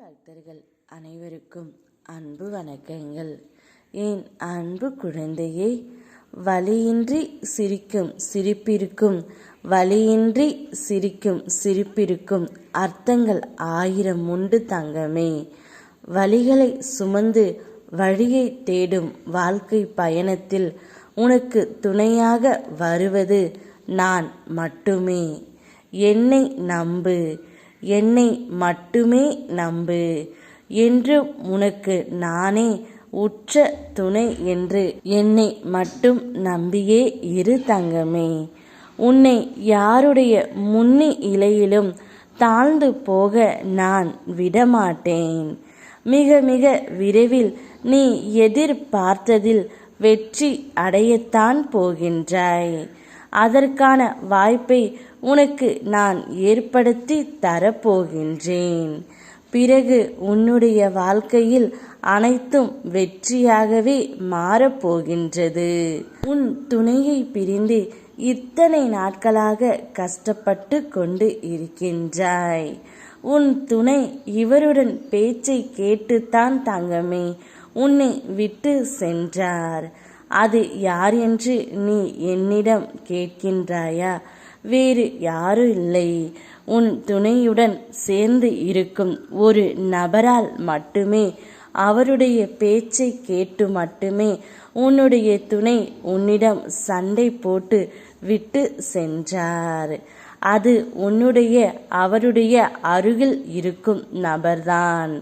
பக்தர்கள் அனைவருக்கும் அன்பு வணக்கங்கள். என் அன்பு குழந்தையே, வலியின்றி சிரிக்கும் சிரிப்பிற்கும் வலியின்றி சிரிக்கும் சிரிப்பிற்கும் அர்த்தங்கள் 1000 உண்டு தங்கமே. வலிகளை சுமந்து வழியை தேடும் வாழ்க்கை பயணத்தில் உனக்கு துணையாக வருவது நான் மட்டுமே. என்னை நம்பு, என்னை மட்டுமே நம்பு என்று உனக்கு நானே உற்ற துணை என்று என்னை மட்டும் நம்பியே இரு தங்கமே. உன்னை யாருடைய முன்னி இலையிலும் தாழ்ந்து போக நான் விடமாட்டேன். மிக மிக விரைவில் நீ எதிர்பார்த்ததில் வெற்றி அடையத்தான் போகின்றாய். அதற்கான வாய்ப்பை உனக்கு நான் ஏற்படுத்தி தரப்போகின்றேன். பிறகு உன்னுடைய வாழ்க்கையில் அனைத்தும் வெற்றியாகவே மாறப்போகின்றது. உன் துணையை பிரிந்து இத்தனை நாட்களாக கஷ்டப்பட்டு கொண்டு இருக்கின்றாய். உன் துணை இவருடன் பேச்சை கேட்டுத்தான் தங்கமே உன்னை விட்டு சென்றார். அது யார் என்று நீ என்னிடம் கேட்கின்றாயா? வேறு யாரும் இல்லை, உன் துணையுடன் சேர்ந்து இருக்கும் ஒரு நபரால் மட்டுமே, அவருடைய பேச்சை கேட்டு மட்டுமே உன்னுடைய துணை உன்னிடம் சண்டை போட்டு விட்டு சென்றார். அது உன்னுடைய அவருடைய அருகில் இருக்கும் நபர்தான்.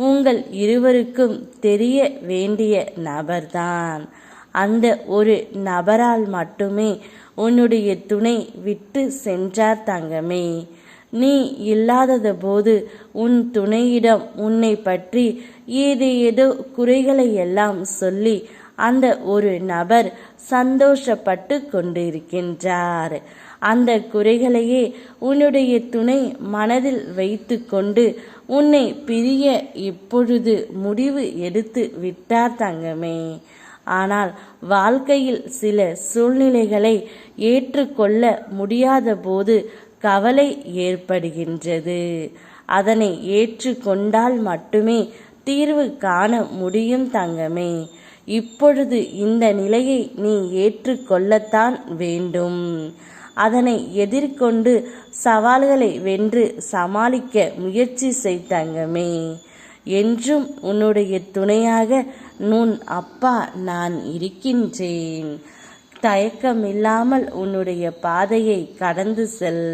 உங்கள் இருவருக்கும் தெரிய வேண்டிய நபர்தான். அந்த ஒரு நபரால் மட்டுமே உன்னுடைய துணை விட்டு சென்றார் தங்கமே. நீ இல்லாதது போது உன் துணையிடம் உன்னை பற்றி ஏதேதோ குறைகளை எல்லாம் சொல்லி அந்த ஒரு நபர் சந்தோஷப்பட்டு கொண்டிருக்கின்றார். அந்த குறைகளையே உன்னுடைய துணை மனதில் வைத்து கொண்டு உன்னை பிரிய இப்பொழுது முடிவு எடுத்து விட்டார் தங்கமே. ஆனால் வாழ்க்கையில் சில சூழ்நிலைகளை ஏற்றுக்கொள்ள முடியாத போது கவலை ஏற்படுகின்றது. அதனை ஏற்றுக்கொண்டால் மட்டுமே தீர்வு காண முடியும் தங்கமே. இப்பொழுது இந்த நிலையை நீ ஏற்றுக்கொள்ளத்தான் வேண்டும். அதனை எதிர்கொண்டு சவால்களை வென்று சமாளிக்க முயற்சி செய் தங்கமே. என்றும் உன்னுடைய துணையாக உன் அப்பா நான் இருக்கின்றேன். தயக்கமில்லாமல் உன்னுடைய பாதையை கடந்து செல்.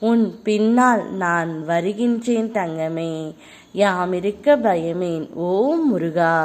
உன் பின்னால் நான் வருகின்றேன் தங்கமே. யாமிருக்க பயமேன். ஓம் முருகா.